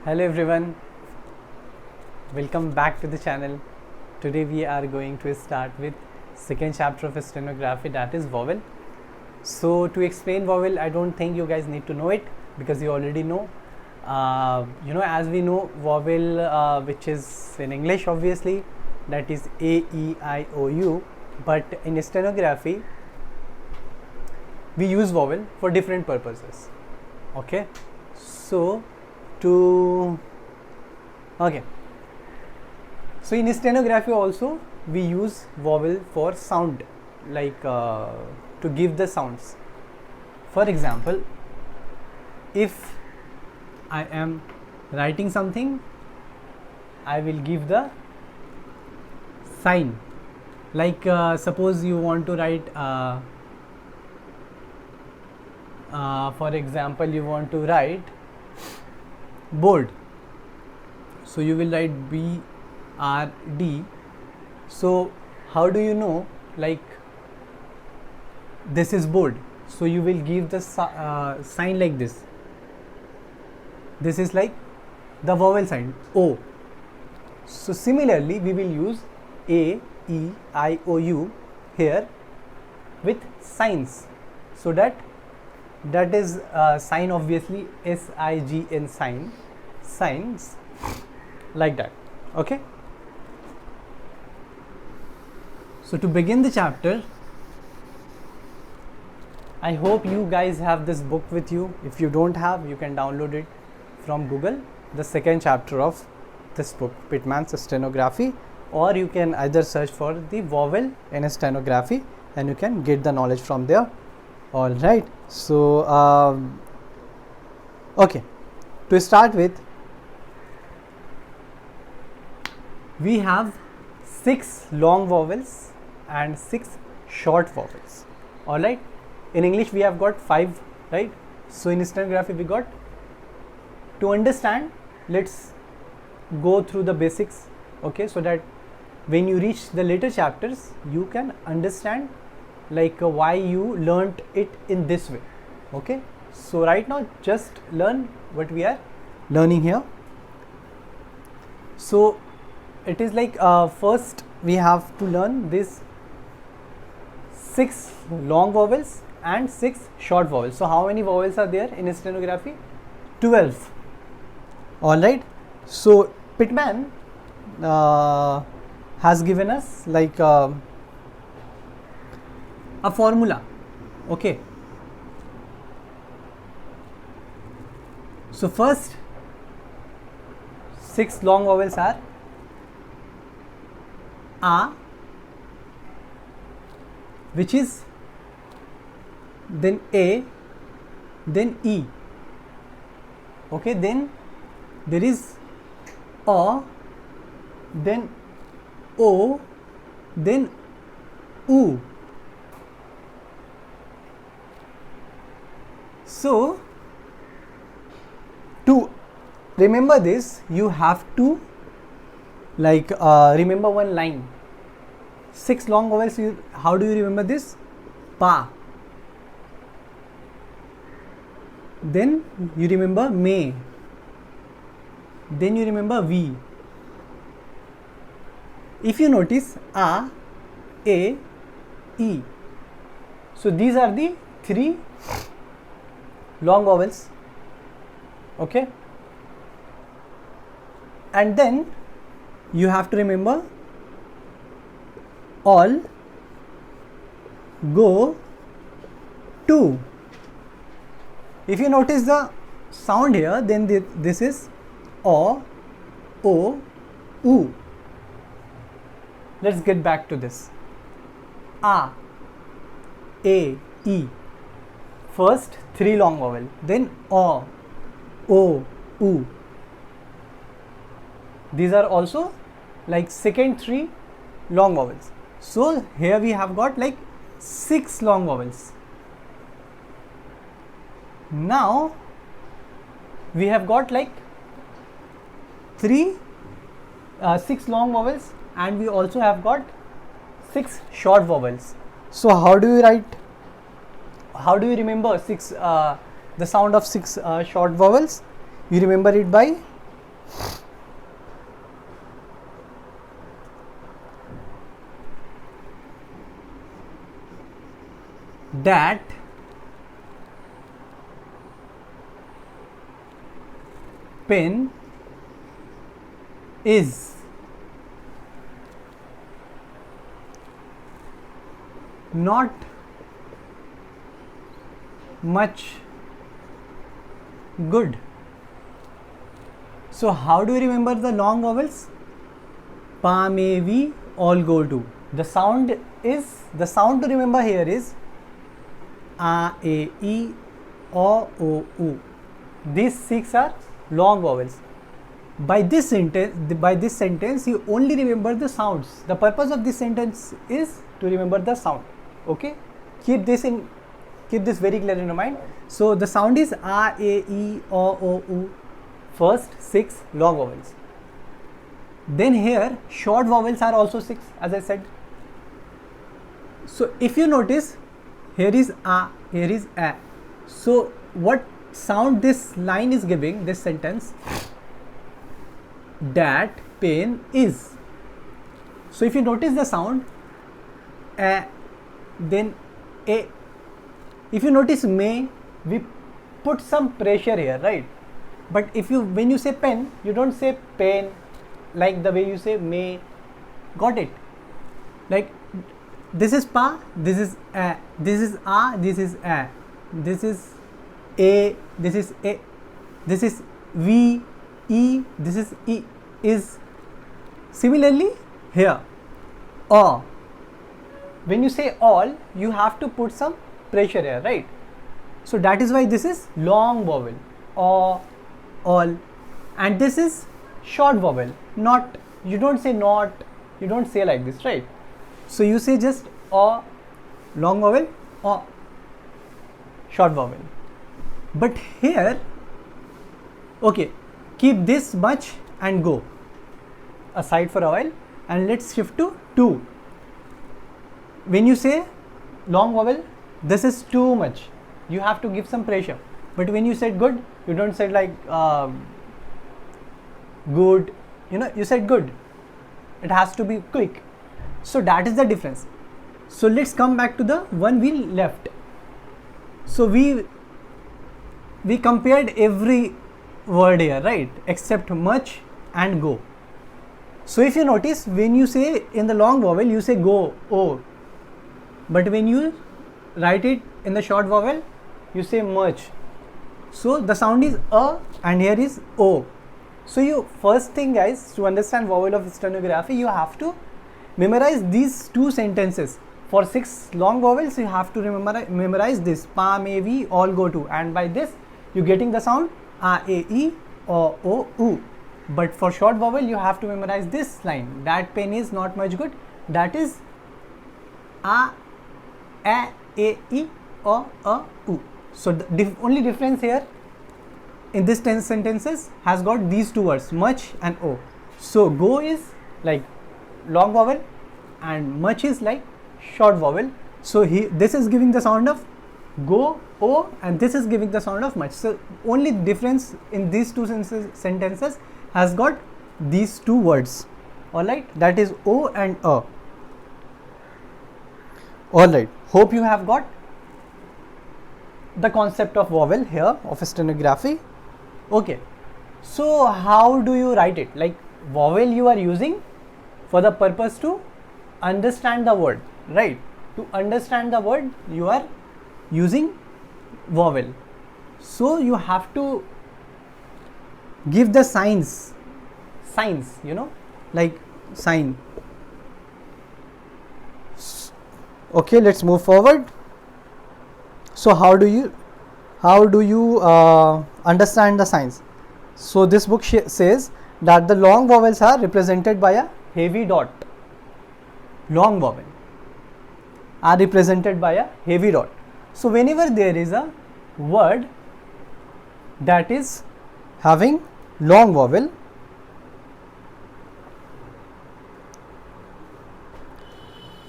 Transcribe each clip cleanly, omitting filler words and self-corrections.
Hello everyone, welcome back to the channel. Today we are going to start with second chapter of stenography, that is vowel. So to explain vowel, I don't think you guys need to know it because you already know. As we know vowel, which is in English obviously, that is A, E, I, O, U, but in stenography we use vowel for different purposes. Okay, so so in stenography also we use vowel for sound, like to give the sounds. For example, if I am writing something, I will give the sign, like suppose you want to write for example you want to write board, so you will write BRD. So how do you know like this is board? So you will give the sign like this. This is like the vowel sign O. So similarly we will use A, E, I, O, U here with signs, so that is sign, obviously SIGN, signs like that. Okay, so to begin the chapter, I hope you guys have this book with you. If you don't have, you can download it from Google, the second chapter of this book, Pitman's Stenography, or you can either search for the vowel in stenography and you can get the knowledge from there. All right, so okay, to start with, we have 6 long vowels and 6 short vowels. All right, in English we have got 5, right? So in stenography we got, to understand, let's go through the basics, okay, so that when you reach the later chapters you can understand like why you learnt it in this way. Okay, so right now just learn what we are learning here. So it is like first we have to learn this 6 long vowels and 6 short vowels. So how many vowels are there in stenography? 12. All right, so Pitman has given us like a formula. Okay, so first 6 long vowels are A, which is then A, then E. Okay, then there is O, then O, then U. So to remember this, you have to like remember one line. 6 long vowels, how do you remember this? Pa. Then you remember Me. Then you remember V. If you notice A, E. So these are the 3 long vowels. Okay, and then you have to remember all go to. If you notice the sound here, then this is O, U. Let's get back to this. A, E. First 3 long vowel, then O, U. These are also like second 3 long vowels. So here we have got like 6 long vowels. Now we have got like 6 long vowels, and we also have got 6 short vowels. So how do you write? How do you remember the sound of 6 short vowels? You remember it by That pen is not much good. So how do you remember the long vowels? Pa, me, we all go to. The sound to remember here is a, e, o, u. These 6 are long vowels. By this sentence you only remember the sounds. The purpose of this sentence is to remember the sound. Okay, keep this very clear in your mind. So the sound is a, e, o, u. First 6 long vowels. Then here short vowels are also 6, as I said. So if you notice, here is a, here is a. So what sound this line is giving, this sentence? That pen is. So if you notice the sound a, then a. If you notice may, we put some pressure here, right? But when you say pen, you don't say pen like the way you say may. Got it? Like this is pa, this is a, this is a, this is a, this is a, this is a, this is v, e, this is e. Is similarly here or. When you say all, you have to put some pressure here, right? So that is why this is long vowel, or, all, and this is short vowel, not. You don't say not, you don't say like this, right? So you say just or, long vowel, or, short vowel. But here, okay, keep this much and go aside for a while, and let's shift to 2. When you say long vowel, this is too much, you have to give some pressure. But when you said good, you don't say like good, you said good, it has to be quick. So that is the difference. So let's come back to the one we left. So we compared every word here, right, except much and go. So if you notice, when you say in the long vowel, you say go, o, but when you write it in the short vowel, you say much. So the sound is a and here is o. So you first thing, guys, to understand vowel of stenography, you have to memorize these 2 sentences. For 6 long vowels, you have to memorize this pa, me, we all go to, and by this you getting the sound a, e, o, u. But for short vowel, you have to memorize this line, that pen is not much good. That is a, e, o, u. So the only difference here in this 10 sentences has got these 2 words, much and o. So go is like long vowel and much is like short vowel. So this is giving the sound of go, o, and this is giving the sound of much. So only difference in these 2 sentences has got these 2 words. Alright, that is o and a. Alright, hope you have got the concept of vowel here of stenography. Okay, so how do you write it? Like vowel you are using for the purpose to understand the word, right? To understand the word you are using vowel. So you have to give the signs, like sign. Okay, let's move forward. So how do you understand the signs? So this book says that the long vowels are represented by a heavy dot. Long vowel are represented by a heavy dot. So whenever there is a word that is having long vowel,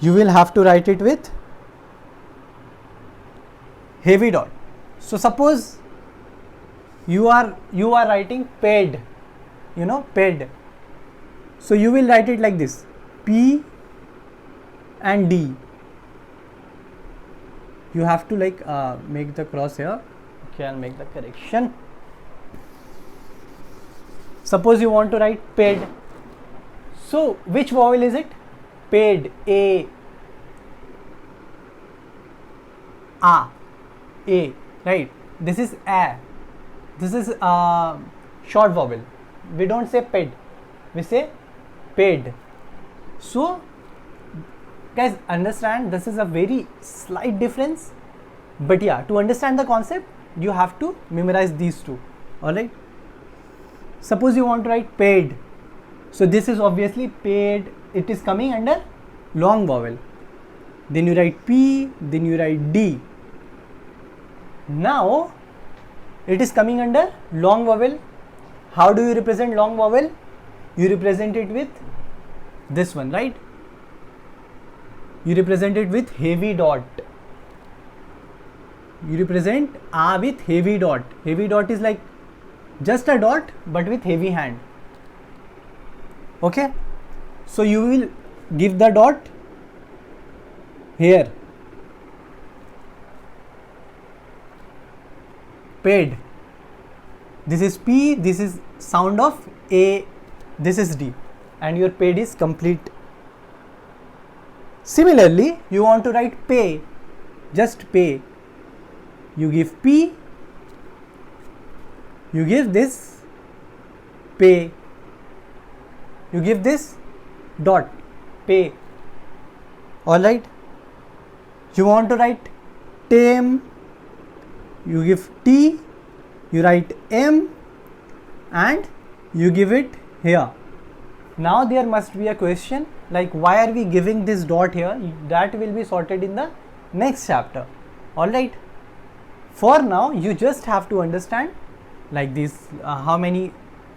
you will have to write it with heavy dot. So suppose you are writing paid, ped. So you will write it like this, P and D. You have to like make the cross here. Okay, I'll make the correction. Suppose you want to write ped. So which vowel is it? Ped, A, right? This is A. This is short vowel. We don't say ped, we say paid. So guys, understand this is a very slight difference, but yeah, to understand the concept you have to memorize these two. Alright, suppose you want to write paid. So this is obviously paid, it is coming under long vowel. Then you write P, then you write D. Now it is coming under long vowel. How do you represent long vowel? You represent it with this one, right? You represent it with heavy dot. You represent A with heavy dot. Heavy dot is like just a dot but with heavy hand. Okay, so you will give the dot here, paid. This is P, this is sound of A, this is D, and your paid is complete. Similarly, you want to write pay, just pay. You give P, you give this pay, you give this dot, pay. Alright, you want to write tame, you give T, you write M, and you give it here. Now there must be a question like, why are we giving this dot here? That will be sorted in the next chapter. Alright, for now you just have to understand like this, how many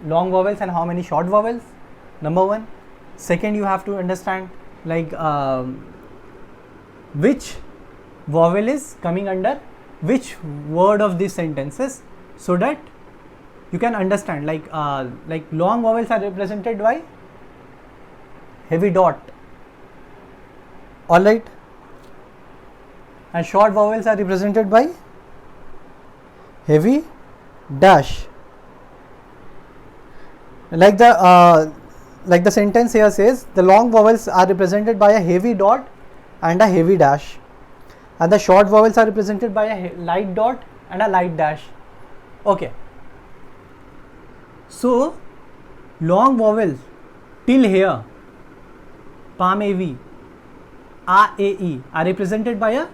long vowels and how many short vowels, number one. Second, you have to understand like which vowel is coming under which word of these sentences, so that you can understand like long vowels are represented by heavy dot, alright, and short vowels are represented by heavy dash. Like the sentence here says, the long vowels are represented by a heavy dot and a heavy dash, and the short vowels are represented by a light dot and a light dash. Okay, so long vowels till here, palm AV, A, E are represented by a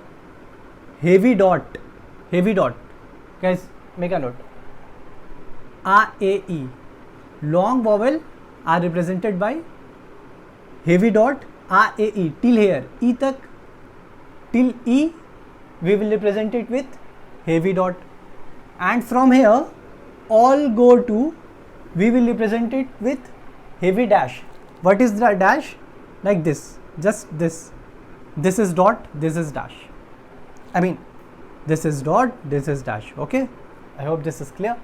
heavy dot. Heavy dot, guys, make a note. A, E, long vowel are represented by heavy dot, A, E till here, E tak, till E we will represent it with heavy dot, and from here all go to, we will represent it with heavy dash. What is the dash? Like this, just this. This is dot, this is dash. I mean, this is dot, this is dash. Okay, I hope this is clear.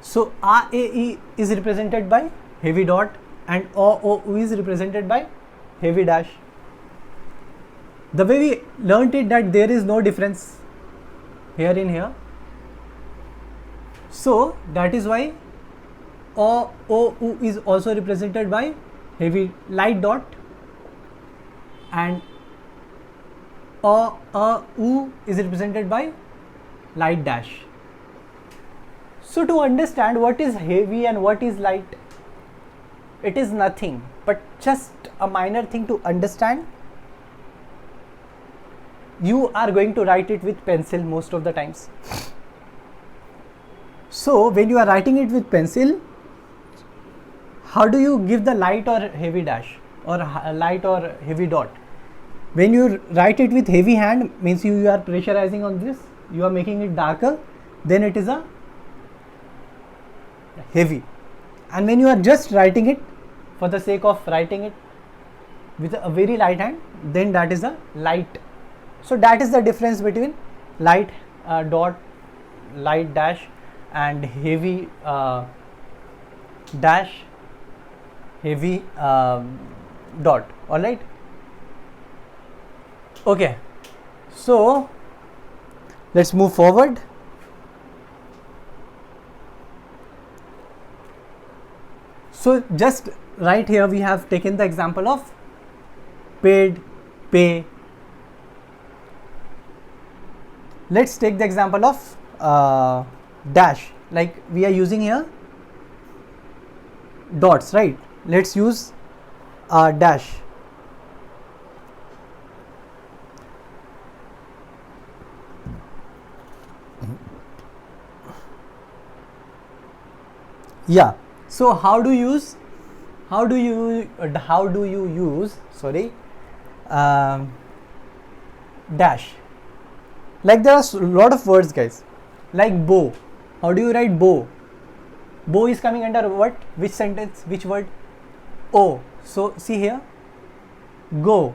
So A, E is represented by heavy dot and O, U is represented by heavy dash. The way we learnt it, that there is no difference here in here. So that is why O, U is also represented by heavy light dot, and U is represented by light dash. So to understand what is heavy and what is light, it is nothing but just a minor thing to understand. You are going to write it with pencil most of the times. So when you are writing it with pencil, how do you give the light or heavy dash or light or heavy dot? When you write it with heavy hand, means you are pressurizing on this, you are making it darker, then it is a heavy. And when you are just writing it for the sake of writing it with a very light hand, then that is a light. So that is the difference between light dot, light dash and heavy dash, heavy dot. All right. Okay. So let's move forward. So just right here we have taken the example of paid, pay. Let's take the example of dash, like we are using here dots, right? Let's use dash. Yeah. So how do you use dash? Like there are a lot of words, guys. Like bow. How do you write bow? Bow is coming under what? Which sentence? Which word? O. So see here. Go.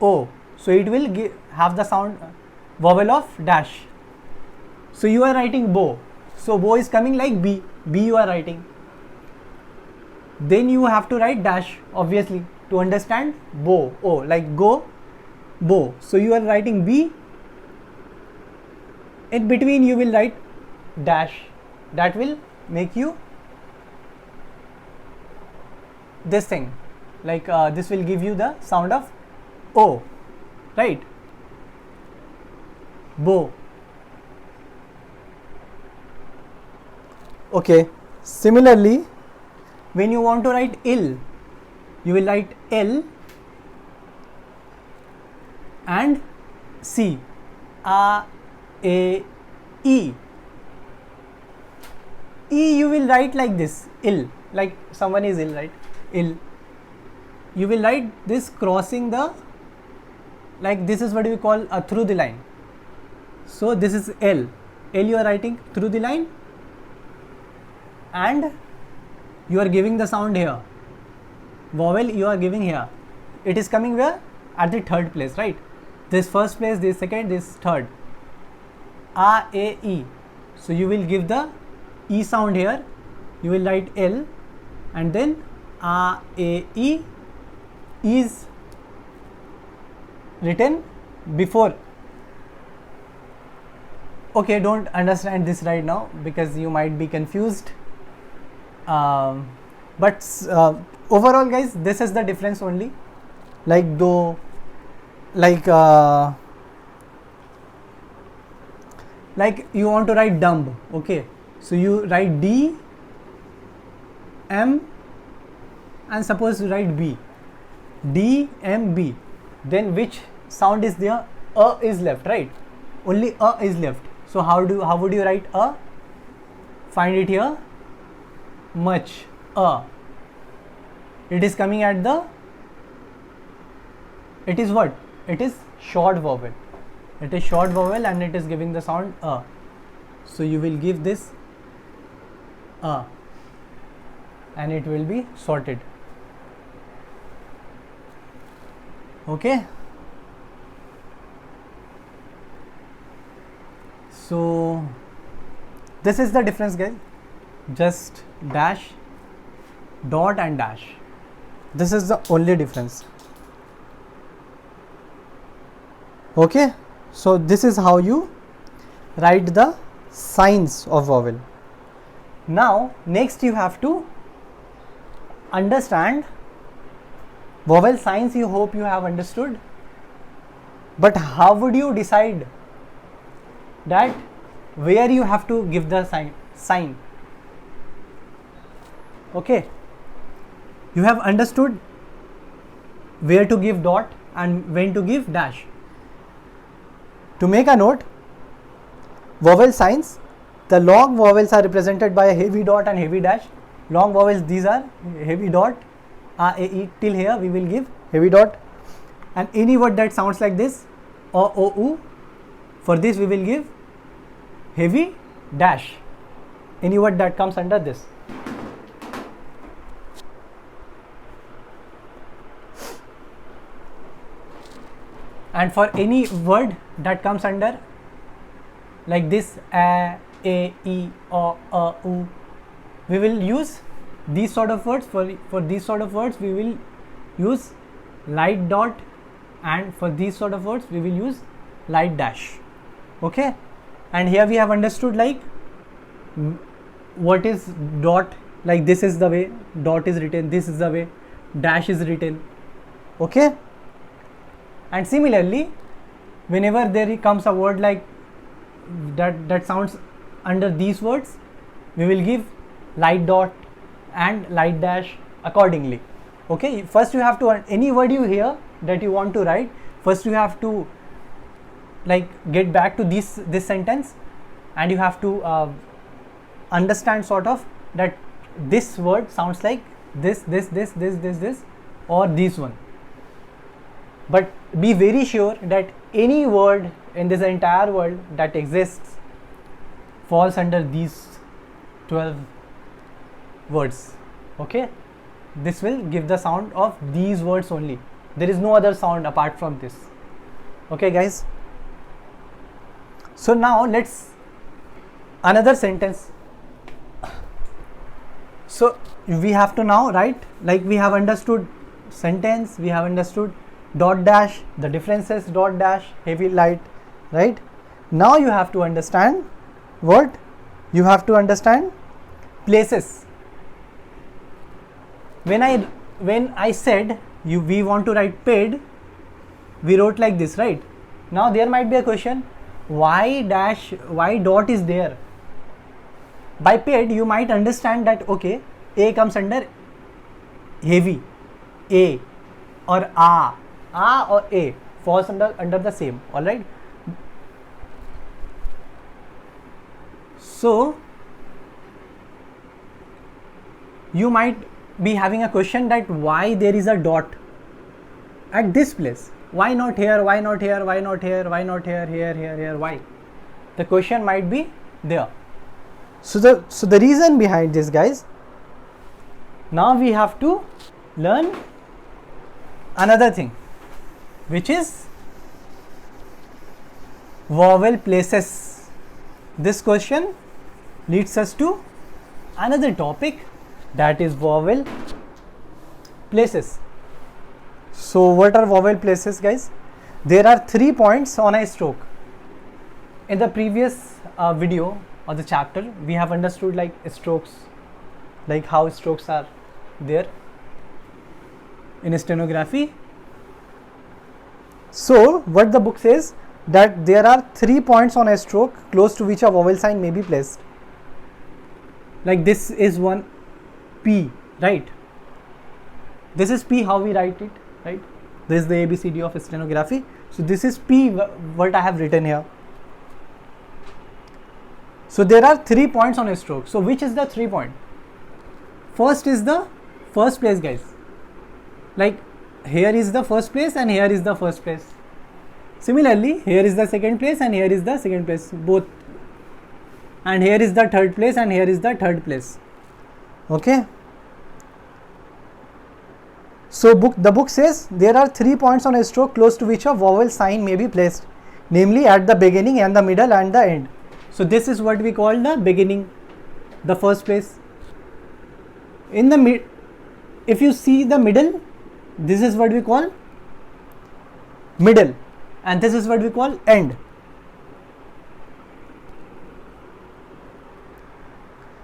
O. So it will have the sound vowel of dash. So you are writing bow. So bow is coming like B. B you are writing. Then you have to write dash, obviously, to understand bow. O, like go, bow. So you are writing B. In between you will write dash. That will make you this thing. Like this will give you the sound of O, right? Bow. Okay. Similarly, when you want to write ill, you will write L and C. A, A, E. E you will write like this, ill, like someone is ill, right? Ill. You will write this crossing the, like this is what we call a through the line. So this is L. L you are writing through the line and you are giving the sound here. Vowel you are giving here. It is coming where? At the third place, right? This first place, this second, this third. A, A, E. So you will give the E sound here. You will write L and then A, A, E is written before. Okay, don't understand this right now because you might be confused. But overall, guys, this is the difference only. Like though, like you want to write dumb, okay? So you write D, M, and suppose you write B. D, M, B. Then which sound is there? A is left, right? Only A is left. So how would you write A? Find it here. Much. A. It is coming at the. It is what? It is short vowel. It is short vowel and it is giving the sound A. So you will give this A and it will be sorted. Okay. So this is the difference, guys. Just dash, dot and dash. This is the only difference. Okay. So this is how you write the signs of vowel. Now next you have to understand vowel signs. You hope you have understood. But how would you decide that where you have to give the sign? Okay, you have understood where to give dot and when to give dash. To make a note, vowel signs, the long vowels are represented by a heavy dot and heavy dash. Long vowels, these are heavy dot, A, E, till here we will give heavy dot, and any word that sounds like this, O, O, U, for this we will give heavy dash. Any word that comes under this. And for any word that comes under like this, A, E, O, U, we will use these sort of words, for these sort of words we will use light dot, and for these sort of words we will use light dash. Okay, and here we have understood like what is dot, like this is the way dot is written, this is the way dash is written. Okay, and similarly whenever there comes a word like that sounds under these words, we will give light dot and light dash accordingly. Okay, first you have to, any word you hear that you want to write, first you have to like get back to this sentence, and you have to understand sort of that this word sounds like this, or this one. But be very sure that any word in this entire world that exists falls under these 12 words. Okay, this will give the sound of these words only. There is no other sound apart from this. Okay guys, so now let's another sentence. So we have to now write, like we have understood sentence, we have understood dot dash, the differences dot dash, heavy, light, right? Now you have to understand what? You have to understand places. When I said we want to write paid, we wrote like this, right? Now there might be a question, why dot is there? By paid you might understand that okay, A comes under heavy, A, or A or A falls under the same, alright? So you might be having a question that why there is a dot at this place, why not here, why not here, why not here, why not here, here, why? The question might be there. So the reason behind this, guys, now we have to learn another thing, which is vowel places. This question leads us to another topic, that is vowel places. So what are vowel places, guys? There are 3 points on a stroke. In the previous video or the chapter, we have understood like strokes, like how strokes are there in stenography. So what the book says, that there are 3 points on a stroke close to which a vowel sign may be placed. Like this is one P, right? This is P, how we write it, right? This is the ABCD of stenography. So this is P, what I have written here. So there are 3 points on a stroke. So which is the 3 point? First is the first place, guys. Like here is the first place and here is the first place. Similarly, here is the second place and here is the second place, both. And here is the third place and here is the third place. Okay. So the book says there are 3 points on a stroke close to which a vowel sign may be placed, namely at the beginning and the middle and the end. So this is what we call the beginning, the first place. In the if you see the middle, this is what we call middle, and this is what we call end.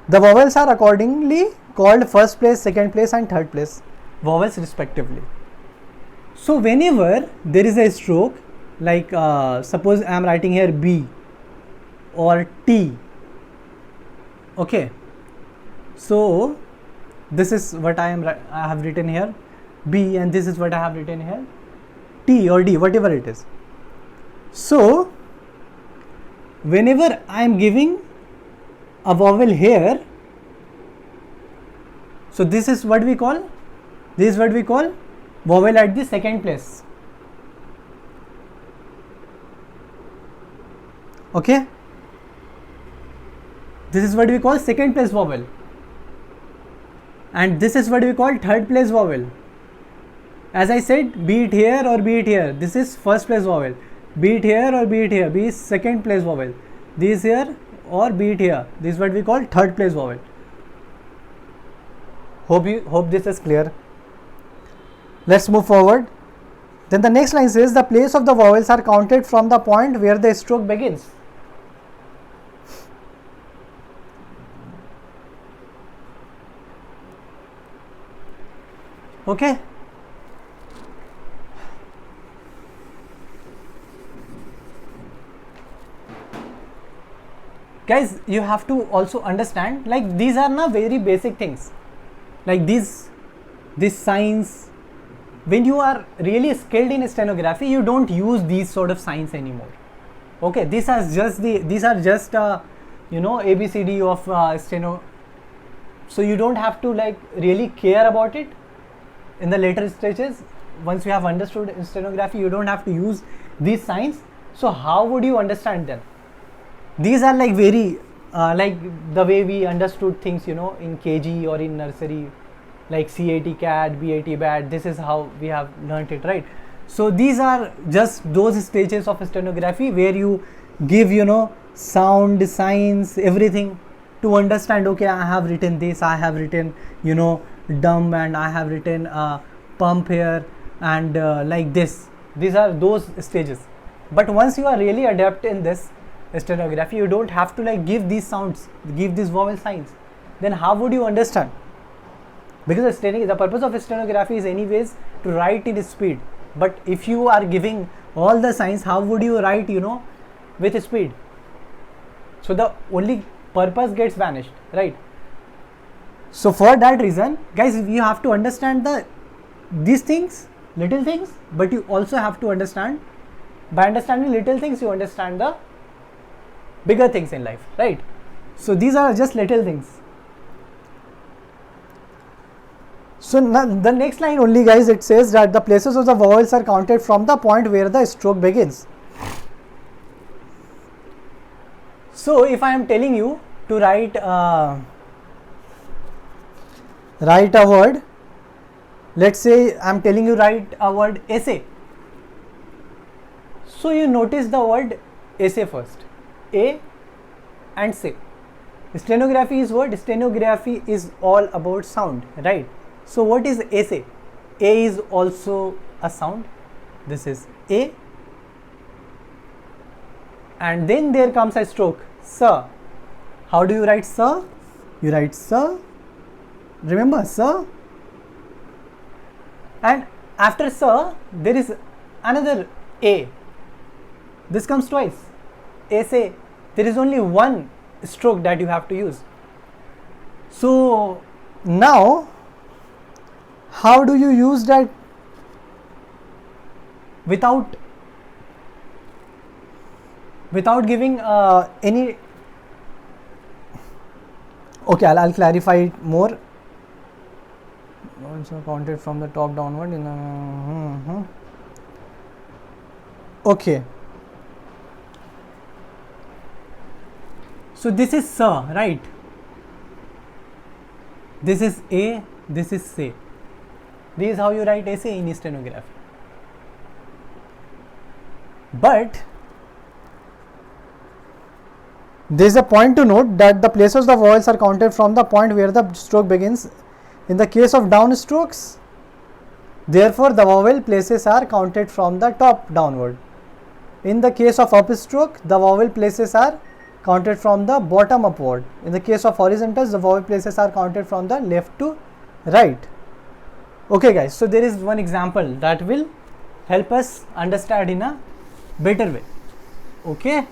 The vowels are accordingly called first place, second place and third place vowels respectively. So whenever there is a stroke, like suppose I am writing here B or T, okay, so this is what I have written here, B, and this is what I have written here, T or D, whatever it is. So whenever I am giving a vowel here, so this is what we call vowel at the second place. Okay, this is what we call second place vowel, and this is what we call third place vowel. As I said, be it here or be it here, this is first place vowel. Be it here or be it here, be it second place vowel. This here or be it here, this is what we call third place vowel. Hope this is clear. Let's move forward. Then the next line says the place of the vowels are counted from the point where the stroke begins. Okay. Guys, you have to also understand, like, these are not very basic things. Like these signs, when you are really skilled in stenography, you don't use these sort of signs anymore. Okay, these are just ABCD of steno. So you don't have to like really care about it in the later stages. Once you have understood stenography, you don't have to use these signs. So how would you understand them? These are like very like the way we understood things, in KG or in nursery, like CAT cat, BAT bat. This is how we have learnt it, right? So these are just those stages of stenography where you give, sound, signs, everything to understand. Okay, I have written this, I have written, dumb, and I have written pump here, and like this. These are those stages. But once you are really adept in this stenography, you don't have to like give these sounds, give these vowel signs. Then how would you understand? Because the purpose of stenography is anyways to write in speed. But if you are giving all the signs, how would you write, with speed? So the only purpose gets vanished, right? So for that reason, guys, you have to understand these things, little things, but you also have to understand, by understanding little things, you understand the bigger things in life, right? So these are just little things. So the next line only, guys, it says that the places of the vowels are counted from the point where the stroke begins. So if I am telling you to write a word, let's say I am telling you write a word essay. So you notice the word essay first, A and say. Stenography is what? Stenography is all about sound, right? So what is essay? A is also a sound. This is A. And then there comes a stroke, sir. How do you write sir? You write sir. Remember sir. And after sir, there is another A. This comes twice. Essay. There is only one stroke that you have to use. So now, how do you use that without giving any? Okay, I'll clarify it more. Also counted from the top downward. Okay. So this is sir, right? This is A. This is say. This is how you write essay in stenography. But there is a point to note that the places of the vowels are counted from the point where the stroke begins. In the case of down strokes, therefore the vowel places are counted from the top downward. In the case of upstroke, the vowel places are counted from the bottom upward. In the case of horizontals, the vowel places are counted from the left to right. Okay guys, so there is one example that will help us understand in a better way. Okay.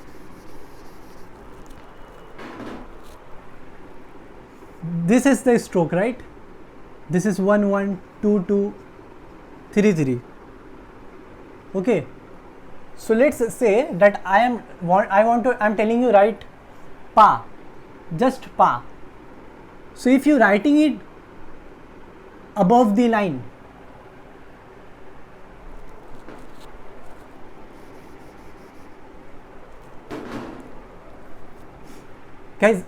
This is the stroke, right? This is 1 1 2 2 3 3. Okay. So let's say that I'm telling you write pa, just pa. So if you're writing it above the line, guys,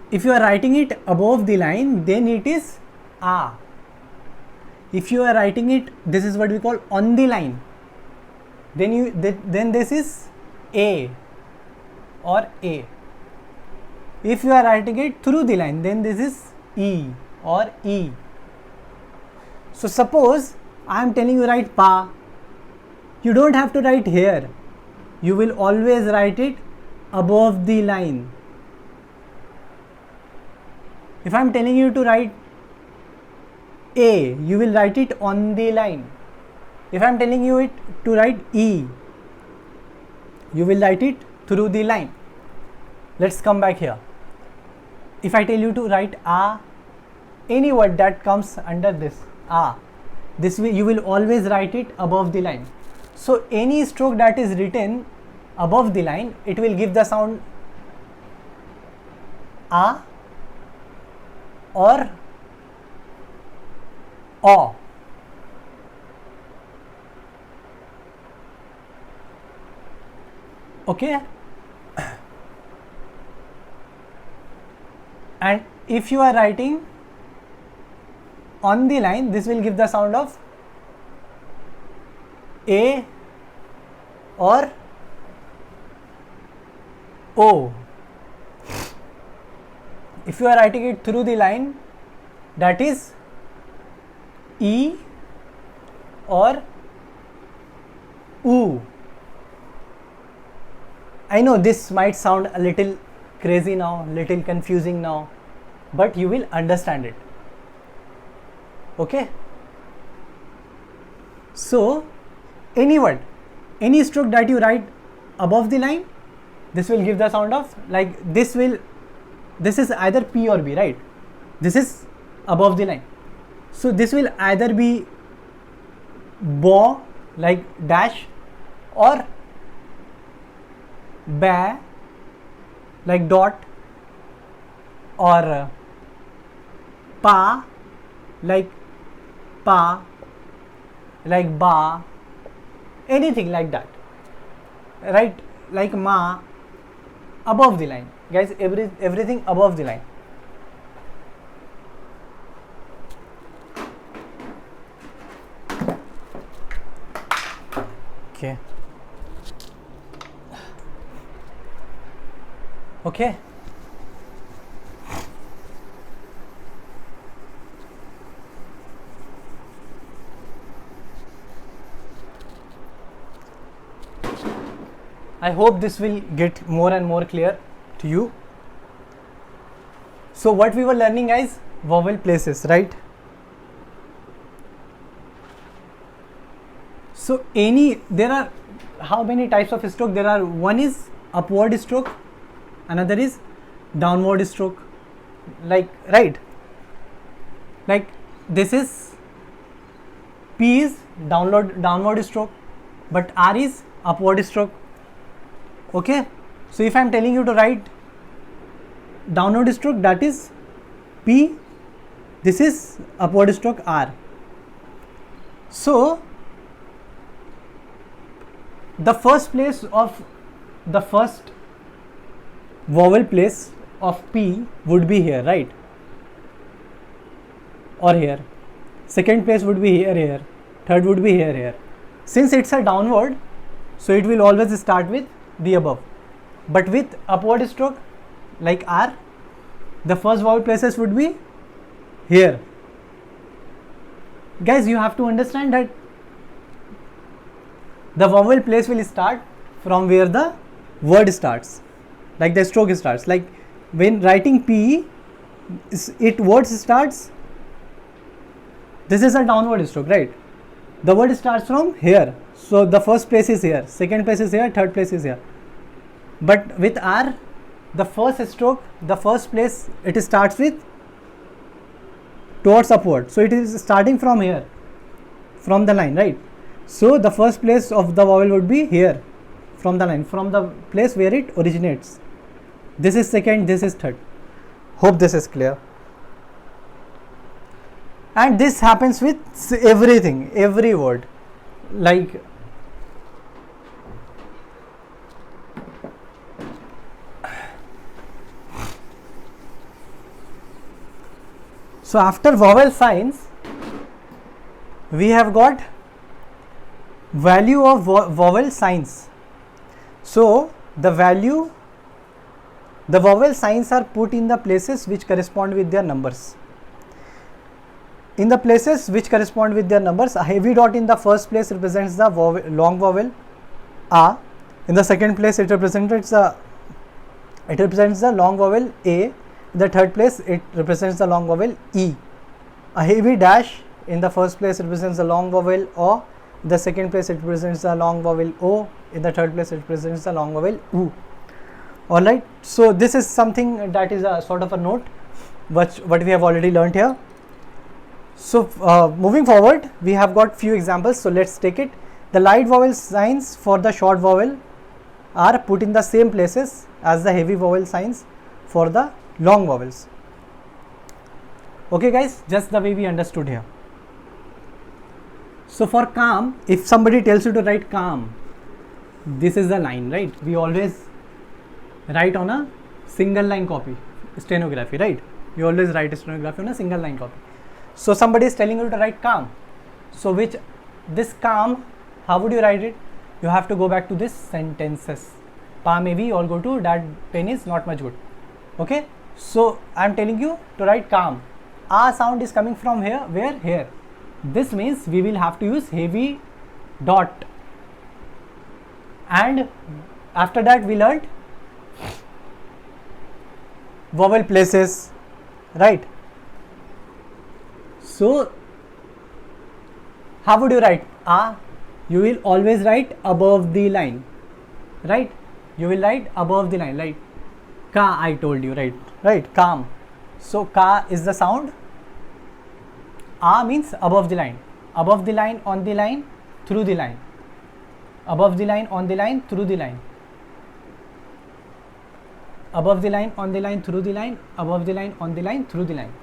if you are writing it above the line, then it is a. If you are writing it, this is what we call on the line, then this is a or a. If you are writing it through the line, then this is e or E. So suppose I am telling you write pa, you don't have to write here, you will always write it above the line. If I am telling you to write A, you will write it on the line. If I am telling you to write E, you will write it through the line. Let's come back here. If I tell you to write A, any word that comes under this A, this way you will always write it above the line. So any stroke that is written above the line, it will give the sound A or O. Okay, and if you are writing on the line, this will give the sound of A or O. If you are writing it through the line, that is E or U. I know this might sound a little crazy now, little confusing now, but you will understand it. Okay? So, any word, any stroke that you write above the line, this will give the sound of, like this is either P or B, right? This is above the line. So, this will either be bo, like dash, or ba, like dot, or pa, like pa, like ba, anything like that, right? Like ma, above the line, guys. Everything above the line. Okay. Okay. I hope this will get more and more clear to you. So what we were learning, guys, vowel places, right? So there are how many types of stroke there are? One is upward stroke, another is downward stroke, like, right? Like this is P is downward stroke, but R is upward stroke. Okay, so if I am telling you to write downward stroke, that is P, this is upward stroke R. So the first vowel place of P would be here, right? Or here. Second place would be here. Third would be here. Since it's a downward, so it will always start with the above. But with upward stroke, like R, the first vowel places would be here. Guys, you have to understand that the vowel place will start from where the word starts, like the stroke starts. Like when writing P, word starts, this is a downward stroke, right? The word starts from here. So the first place is here, second place is here, third place is here. But with R, the first stroke, the first place, it starts with towards upward. So it is starting from here, from the line, right? So the first place of the vowel would be here, from the line, from the place where it originates. This is second, this is third. Hope this is clear. And this happens with everything, every word. Like so after vowel signs, we have got value of vowel signs. So the vowel signs are put in the places which correspond with their numbers. in the places which correspond with their numbers, a heavy dot in the first place represents the long vowel A. In the second place, it represents the long vowel A. In the third place, it represents the long vowel E. A heavy dash in the first place represents the long vowel O. In the second place, it represents the long vowel O. In the third place, it represents the long vowel U. Alright, so this is something that is a sort of a note what we have already learnt here. So moving forward, we have got few examples, so let's take it. The light vowel signs for the short vowel are put in the same places as the heavy vowel signs for the long vowels. Okay guys, just the way we understood here. So for calm, if somebody tells you to write calm, this is the line, right? We always write on a single line copy, stenography, right? We always write a stenography on a single line copy. So somebody is telling you to write calm. So this calm, how would you write it? You have to go back to this sentences. Pa maybe you all go to that pen is not much good. Okay. So I am telling you to write calm. A sound is coming from here. Where? Here. This means we will have to use heavy dot. And after that we learnt vowel places, right? So how would you write A? You will always write above the line, right? You will write above the line, like Ka, I told you, right? Right, calm. So Ka is the sound. A means above the line, on the line, through the line, above the line, on the line, through the line, above the line, on the line, through the line, above the line, on the line, through the line.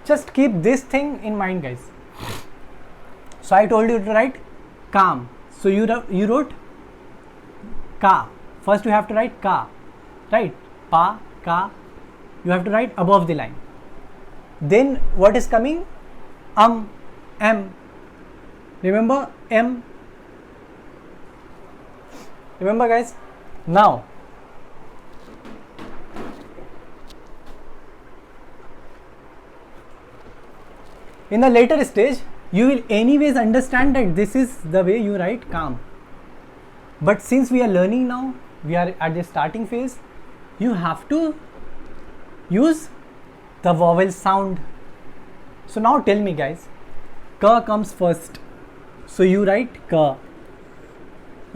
Just keep this thing in mind, guys. So I told you to write calm. So you wrote Ka. First you have to write Ka, right? Pa, Ka. You have to write above the line. Then what is coming? M. Remember M. Remember guys. Now in the later stage, you will anyways understand that this is the way you write calm. But since we are learning now, we are at the starting phase, you have to use the vowel sound. So now tell me guys, Ka comes first. So you write Ka.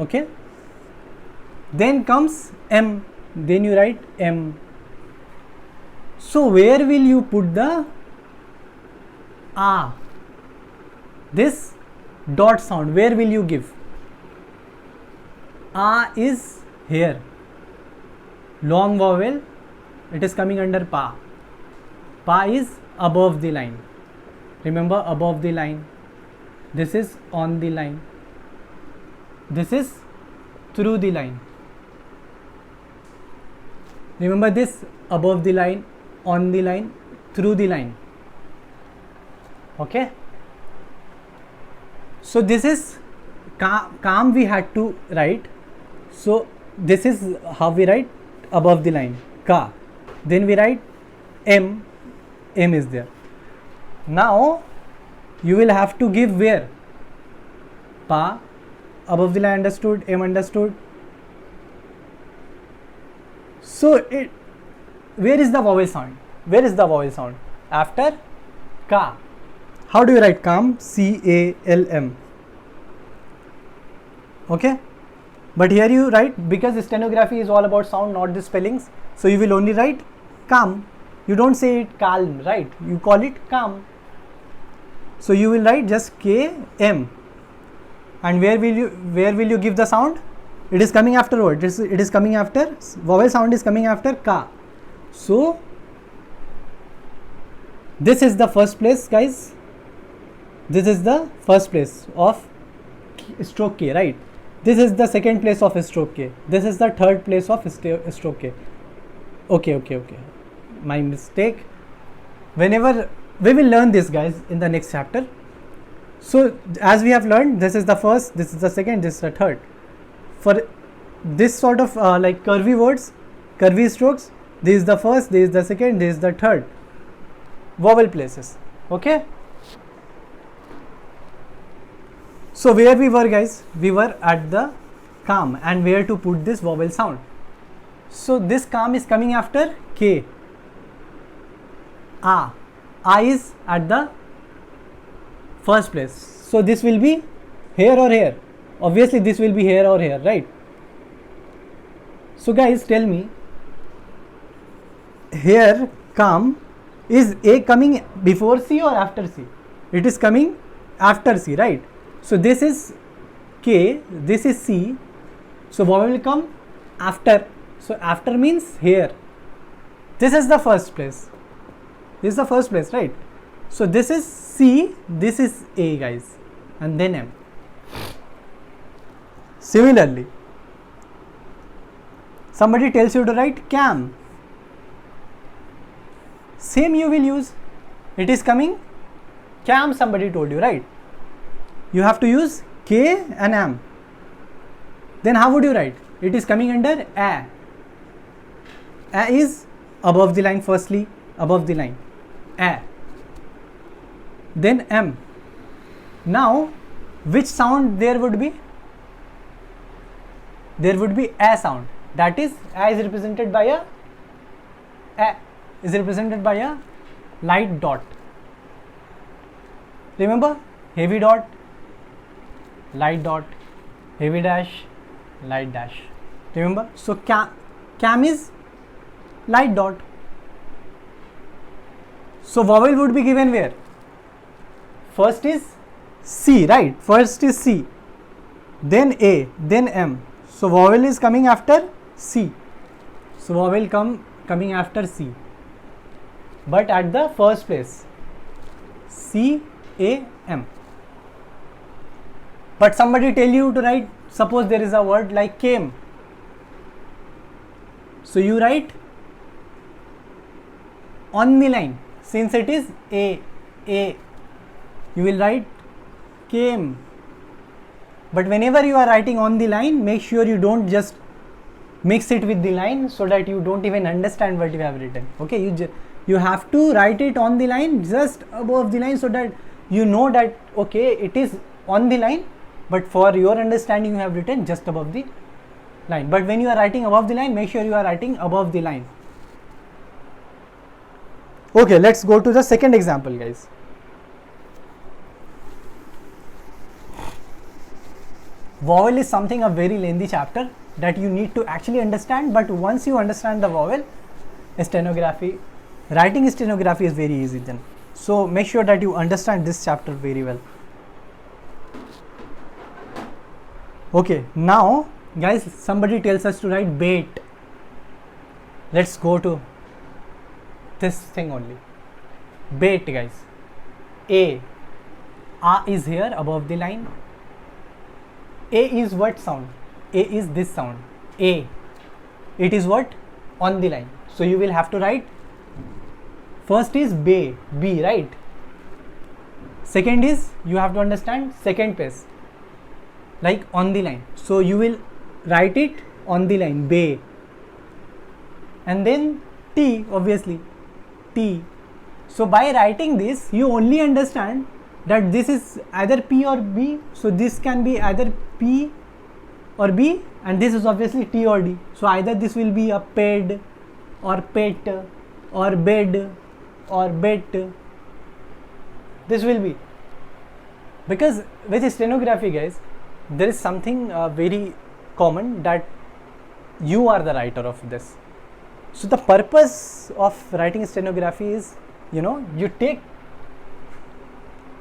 Okay. Then comes M. Then you write M. So where will you put the A? This dot sound, where will you give? A is here. Long vowel, it is coming under Pa. Pa is above the line. Remember, above the line. This is on the line. This is through the line. Remember this, above the line, on the line, through the line. Okay. So this is calm we had to write. So this is how we write above the line, Ka. Then we write M. M is there. Now you will have to give where? Pa, above the line, understood, M understood. So where is the vowel sound? Where is the vowel sound? After Ka. How do you write calm? C-A-L-M. Okay. But here you write, because stenography is all about sound, not the spellings. So you will only write calm. You don't say it calm, right? You call it calm. So you will write just K-M. And where will you give the sound? It is coming after what? It is coming after, vowel sound is coming after Ka. So this is the first place, guys. This is the first place of stroke K, right? This is the second place of stroke K. This is the third place of stroke K. Okay. My mistake. Whenever we will learn this, guys, in the next chapter. So as we have learned, this is the first, this is the second, this is the third. For this sort of like curvy words, curvy strokes, this is the first, this is the second, this is the third vowel places. Okay. So where we were, guys? We were at the calm, and where to put this vowel sound. So this calm is coming after K. A. A is at the first place. So this will be here or here. Obviously this will be here or here, right? So guys, tell me, here calm, is A coming before C or after C? It is coming after C, right? So this is K, this is C. So vowel will come after. So after means here. This is the first place. This is the first place, right? So this is C, this is A, guys, and then M. Similarly, somebody tells you to write cam. Same you will use. It is coming cam, somebody told you, right? You have to use K and M. Then how would you write? It is coming under A. A is above the line, firstly, above the line. A. Then M. Now, which sound there would be? There would be A sound. That is, A is represented by A is represented by a light dot. Remember, heavy dot, light dot, heavy dash, light dash. Remember? So cam is light dot. So vowel would be given where? First is C, right? First is C, then A, then M. So vowel is coming after C. So vowel coming after C, but at the first place, C, A, M. But somebody tell you to write, suppose there is a word like came. So you write on the line, since it is A, you will write came. But whenever you are writing on the line, make sure you don't just mix it with the line, so that you don't even understand what you have written. Okay, you have to write it on the line, just above the line, so that you know that okay, it is on the line, but for your understanding you have written just above the line. But when you are writing above the line, make sure you are writing above the line. Okay, let's go to the second example, guys. Vowel is something a very lengthy chapter that you need to actually understand, but once you understand the vowel, stenography, writing stenography is very easy then. So make sure that you understand this chapter very well. Okay, now guys, somebody tells us to write bait. Let's go to this thing only. Bait, guys. A is here above the line. A is what sound? A is this sound. A. It is what? On the line. So you will have to write, first is B, right? Second is, you have to understand second place, like on the line. So you will write it on the line, B. And then T, obviously, T. So by writing this, you only understand that this is either P or B. So this can be either P or B, and this is obviously T or D. So either this will be a ped or pet or bed or bet. This will be, because with stenography, guys, there is something very common, that you are the writer of this. So the purpose of writing stenography is, you take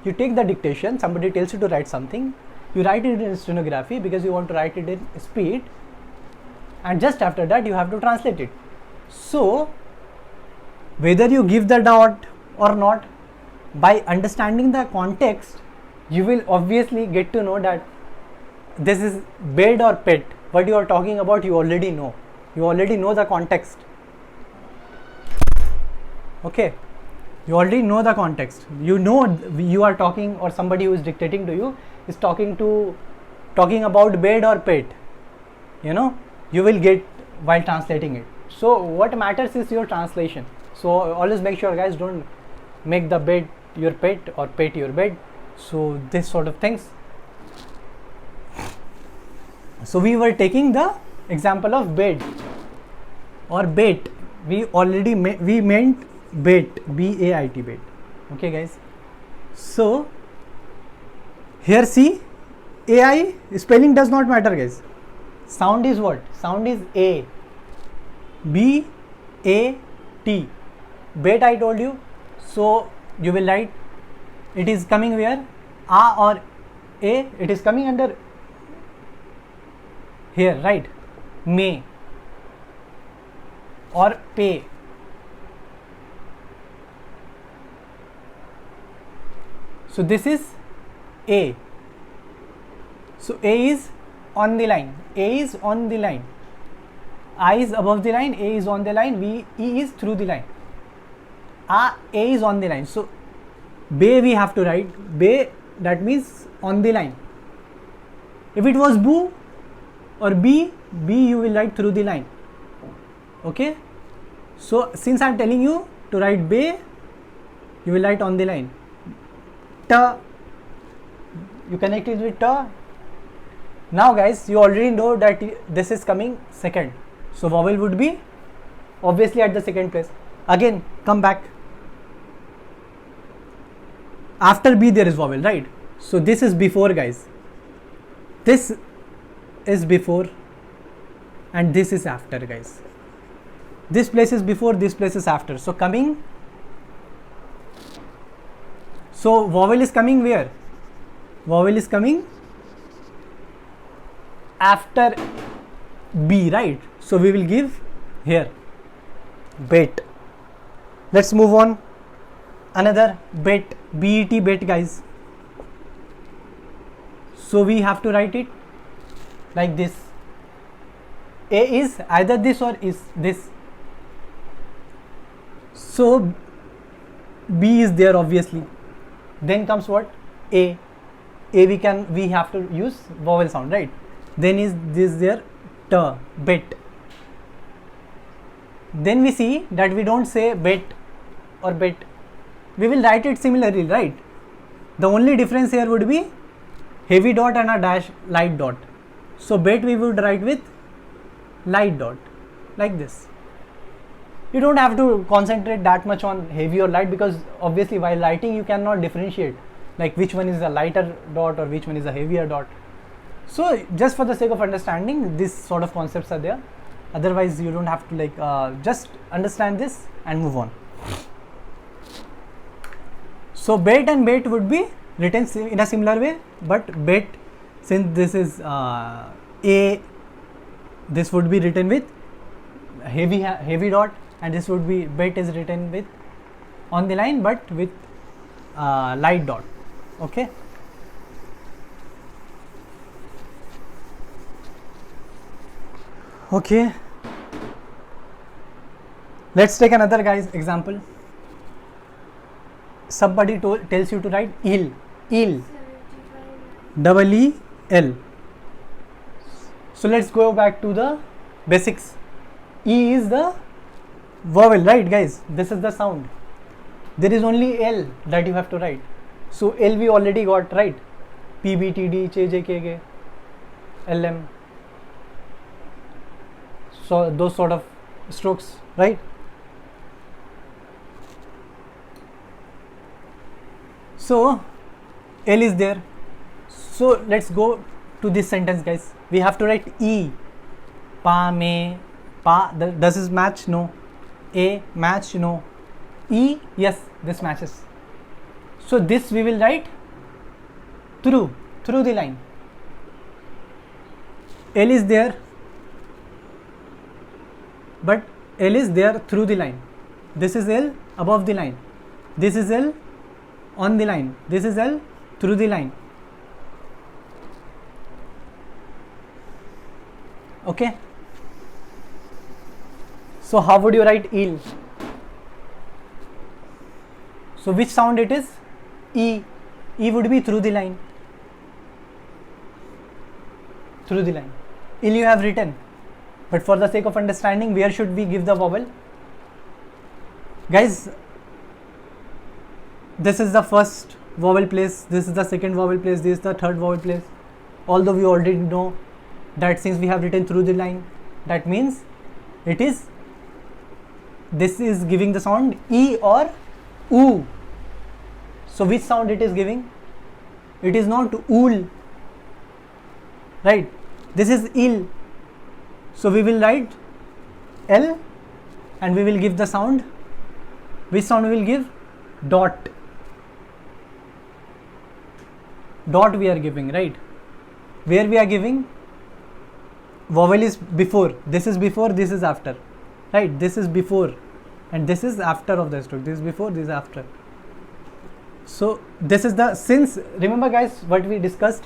the dictation, somebody tells you to write something, you write it in stenography because you want to write it in speed, and just after that you have to translate it. So whether you give the dot or not, by understanding the context, you will obviously get to know that this is bed or pet. What you are talking about, you already know. You already know the context. Okay, you already know the context. You know you are talking, or somebody who is dictating to you is talking about bed or pet. You will get while translating it. So what matters is your translation. So always make sure, guys, don't make the bed your pet or pet your bed. So this sort of things. So we were taking the example of bed or bait. We already we meant bait, B-A-I-T, bait. Okay guys, so here see, AI spelling does not matter guys. Sound is what? Sound is A, B-A-T, bait I told you. So you will write, it is coming where? A or A, it is coming under here, right? May or pay. So this is A. So A is on the line. A is on the line. I is above the line. A is on the line. E is through the line. A is on the line. So Bay we have to write. Bay, that means on the line. If it was boo or B you will write through the line. Okay. So since I am telling you to write Bay, you will write on the line. Ta, you connect it with ta. Now guys, you already know that this is coming second. So vowel would be obviously at the second place. Again, come back. After B there is vowel, right? So this is before guys. This is before and this is after guys. This place is before, this place is after. So coming. So vowel is coming where? Vowel is coming after B, right? So we will give here bet. Let's move on. Another bet, B-E-T, bet guys. So we have to write it like this. A is either this or is this. So B is there obviously. Then comes what? A. A we have to use vowel sound, right? Then is this there? T, bet. Then we see that we don't say bet or bet. We will write it similarly, right? The only difference here would be heavy dot and a dash light dot. So bet we would write with light dot like this. You don't have to concentrate that much on heavy or light, because obviously while writing you cannot differentiate like which one is a lighter dot or which one is a heavier dot. So just for the sake of understanding, this sort of concepts are there. Otherwise you don't have to like just understand this and move on. So bet and bait would be written in a similar way, but bet, since this is A, this would be written with heavy dot, and this would be bet is written with on the line but with light dot. Okay. Okay. Let's take another guys example. Somebody tells you to write il, double E L. So let's go back to the basics. E is the vowel, right guys? This is the sound. There is only L that you have to write. So L we already got, right? P, B, T, D, J, J, K, K, L, M. So those sort of strokes, right? So L is there. So let's go to this sentence guys. We have to write E. Pa, me, pa. Does this match? No. A match? No. E, yes, this matches. So this we will write through the line. L is there, but L is there through the line. This is L above the line. This is L on the line. This is L through the line. Okay. So how would you write eel? So which sound it is? E. E would be through the line. Through the line. Eel you have written. But for the sake of understanding, where should we give the vowel? Guys, this is the first vowel place, this is the second vowel place, this is the third vowel place. Although we already know that since we have written through the line, that means it is, this is giving the sound E or oo. So which sound it is giving? It is not ool, right? This is ill. So we will write L and we will give the sound. Which sound we will give? Dot. Dot we are giving, right? Where we are giving? Vowel is before. This is before, this is after, right? This is before and this is after of the stroke. This is before, this is after. So this is the, since remember guys what we discussed,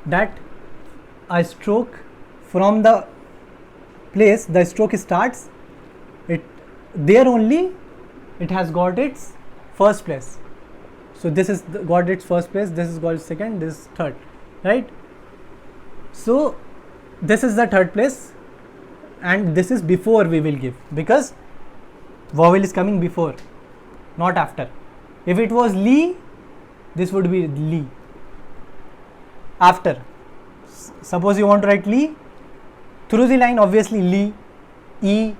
that a stroke from the place the stroke starts, it there only it has got its first place. So this is got its first place, this is got second, this is third, right? So this is the third place and this is before we will give, because vowel is coming before, not after. If it was li, this would be li. After, suppose you want to write li, through the line obviously li, e,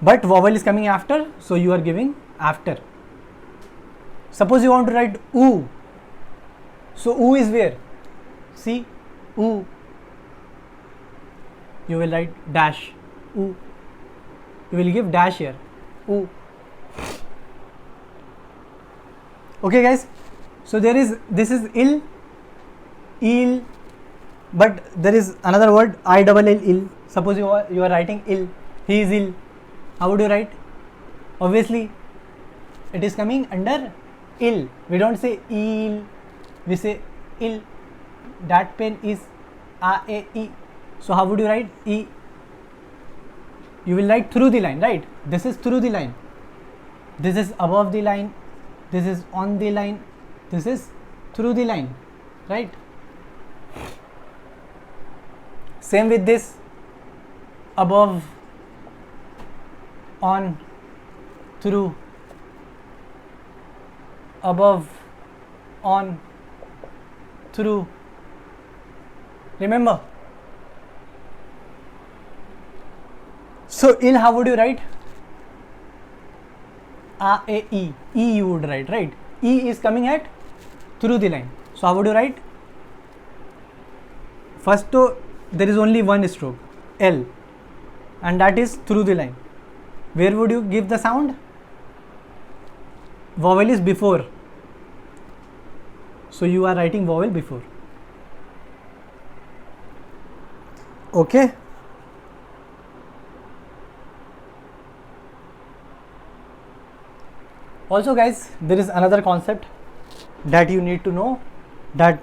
but vowel is coming after, so you are giving after. Suppose you want to write oo, so oo is where? See, oo. You will write dash, oo. You will give dash here, oo. Okay guys, so there is, this is ill, ill, but there is another word, I double L, ill. Suppose you are writing ill, he is ill. How would you write? Obviously it is coming under ill. We don't say ill, we say ill. That pen is A-E. So how would you write E? You will write through the line, right? This is through the line. This is above the line. This is on the line. This is through the line, right? Same with this, above, on, through, above, on, through. Remember? So ill, how would you write? A-E. E you would write, right? E is coming at through the line. So how would you write? First, there is only one stroke, L, and that is through the line. Where would you give the sound? Vowel is before. So you are writing vowel before. Okay. Also guys, there is another concept that you need to know, that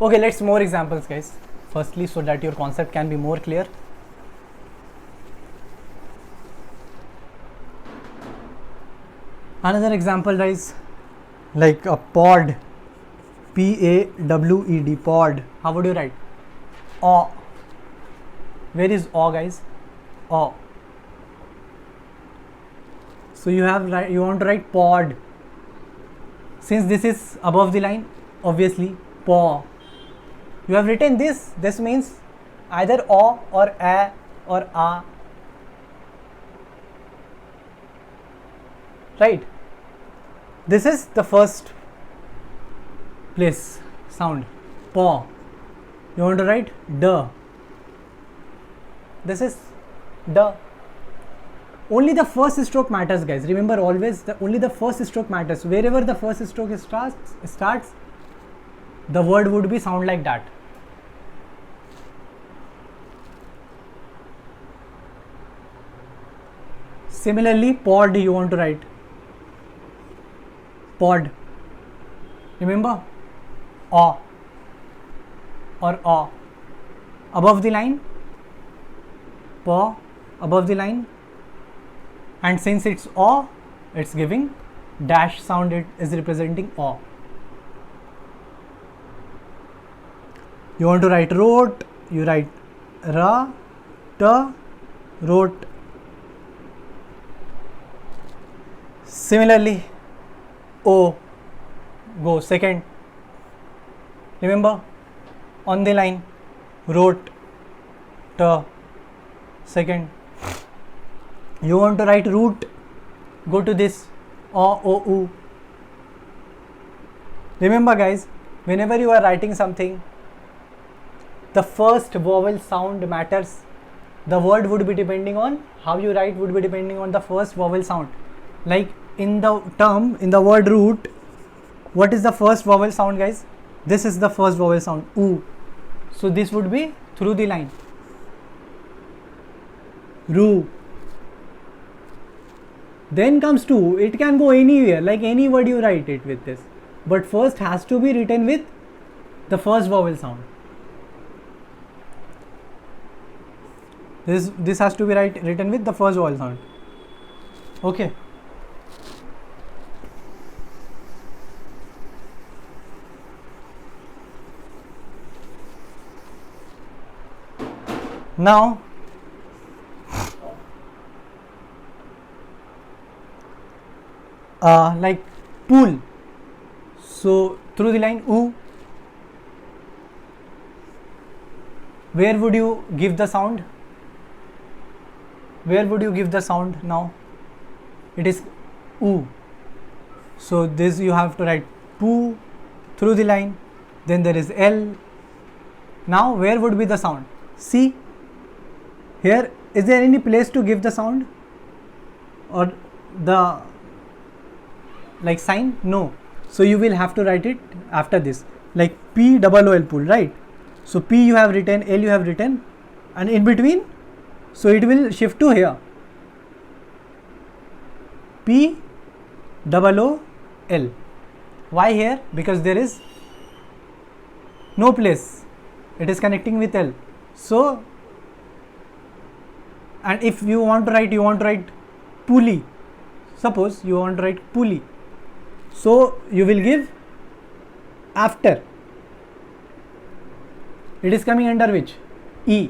okay, let's more examples guys, firstly, so that your concept can be more clear. Another example guys, like a pod, P-A-W-E-D, pod. How would you write? O. Where is O guys? O. So you want to write pod. Since this is above the line, obviously paw. You have written this. This means either O or A or A. Right? This is the first place sound, paw. You want to write D. This is D. Only the first stroke matters guys. Remember always, only the first stroke matters. Wherever the first stroke starts, the word would be sound like that. Similarly, pod you want to write. Pod. Remember? O or O. Above the line, paw, above the line, and since it's O, it's giving dash sound, it is representing O. You want to write wrote, you write ra, ta, wrote. Similarly, O. Go. Second. Remember, on the line, wrote, T. Second. You want to write root, go to this, O, U. Remember guys, whenever you are writing something, the first vowel sound matters. The word would be depending on how you write, would be depending on the first vowel sound. Like in the term, in the word root, what is the first vowel sound guys? This is the first vowel sound, U. So this would be through the line. Ru. Then comes to, it can go anywhere, like any word you write it with this. But first has to be written with the first vowel sound. This has to be written with the first vowel sound. Okay. Now, like pool. So through the line U, where would you give the sound? Where would you give the sound now? It is U. So this you have to write poo through the line. Then there is L. Now where would be the sound? See, here is there any place to give the sound or the like sign? No. So you will have to write it after this, like P-O-O-L, pool, right? So P you have written, L you have written, and in between, so it will shift to here. P-O-O-L. Why here? Because there is no place. It is connecting with L. So, and if you want to write pulley. Suppose you want to write pulley. So you will give after. It is coming under which? E.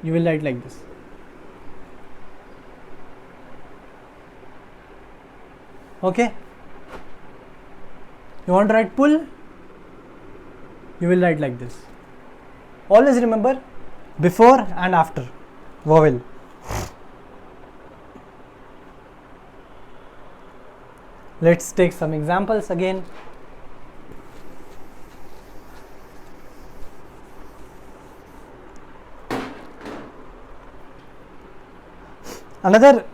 You will write like this. Okay. You want to write pull? You will write like this. Always remember before and after vowel. Let's take some examples again. Another,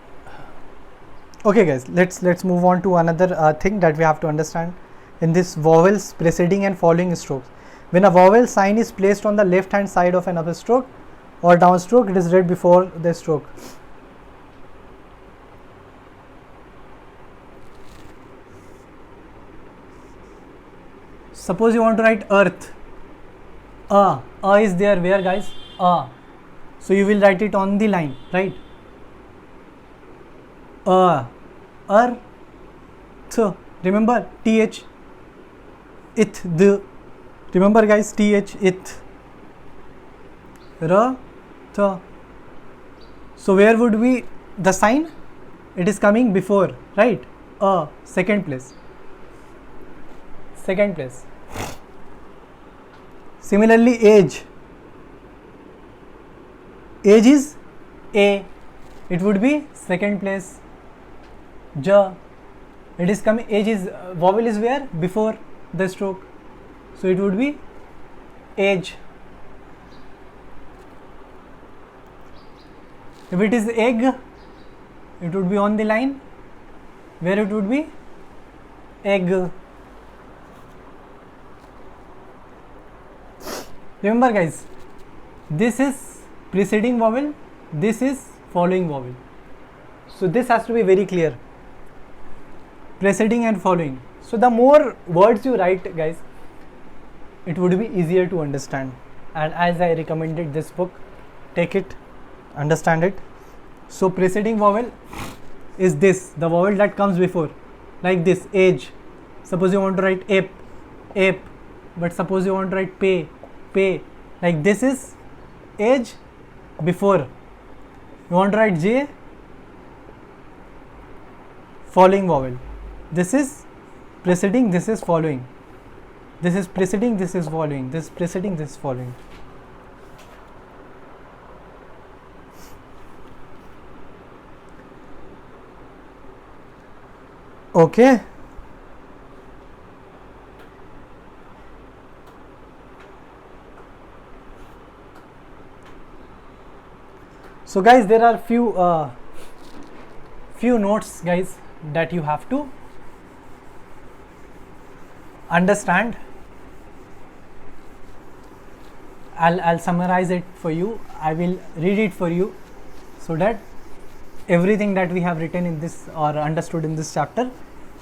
okay guys, let's move on to another thing that we have to understand in this vowels preceding and following strokes. When a vowel sign is placed on the left hand side of an upper stroke or down stroke, it is read before the stroke. Suppose you want to write earth. Is there where guys? So you will write it on the line, right? Earth. Remember th. It, the. Remember guys, th, it. Ra, th. So where would be the sign? It is coming before, right? Second place. Second place. Similarly, age. Age is A. It would be second place. Ja. It is coming. Age is vowel is where? Before the stroke. So it would be age. If it is egg, it would be on the line. Where it would be? Egg. Remember guys, this is preceding vowel, this is following vowel. So this has to be very clear. Preceding and following. So the more words you write guys, it would be easier to understand. And as I recommended this book, take it, understand it. So preceding vowel is this, the vowel that comes before, like this, age. Suppose you want to write ape, ape, but suppose you want to write pay, pay, like this is age before. You want to write J, following vowel. This is preceding, this is following. This is preceding, this is following. This is preceding, this is following. Okay. So guys, there are few notes, guys, that you have to understand. I'll summarize it for you. I will read it for you so that everything that we have written in this or understood in this chapter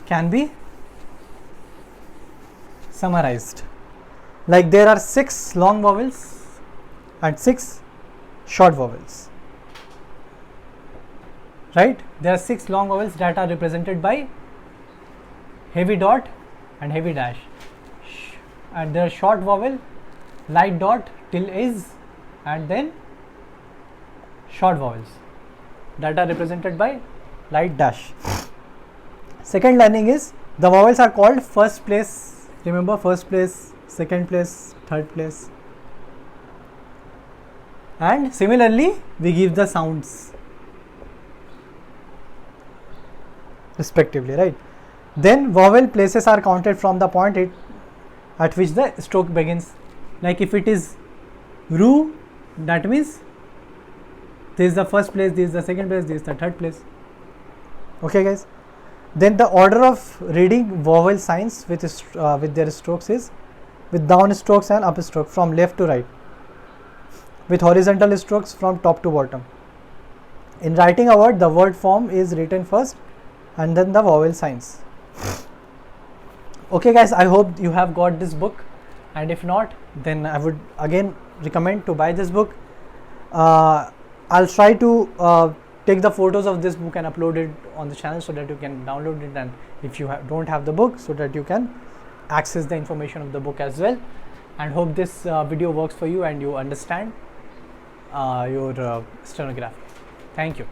can be summarized. Like there are 6 long vowels and 6 short vowels. Right? There are 6 long vowels that are represented by heavy dot and heavy dash. And there are short vowel, light dot till is, and then short vowels that are represented by light dash. Second learning is the vowels are called first place. Remember, first place, second place, third place. And similarly, we give the sounds respectively, right? Then vowel places are counted from the point at which the stroke begins. Like if it is ru, that means this is the first place, this is the second place, this is the third place. Okay, guys. Then the order of reading vowel signs with their strokes is with down strokes and up stroke from left to right, with horizontal strokes from top to bottom. In writing a word, the word form is written first and then the vowel signs. Okay guys, I hope you have got this book, and if not, then I would again recommend to buy this book. I'll try to take the photos of this book and upload it on the channel so that you can download it, and if you don't have the book, so that you can access the information of the book as well. And hope this video works for you and you understand your stenography. Thank you.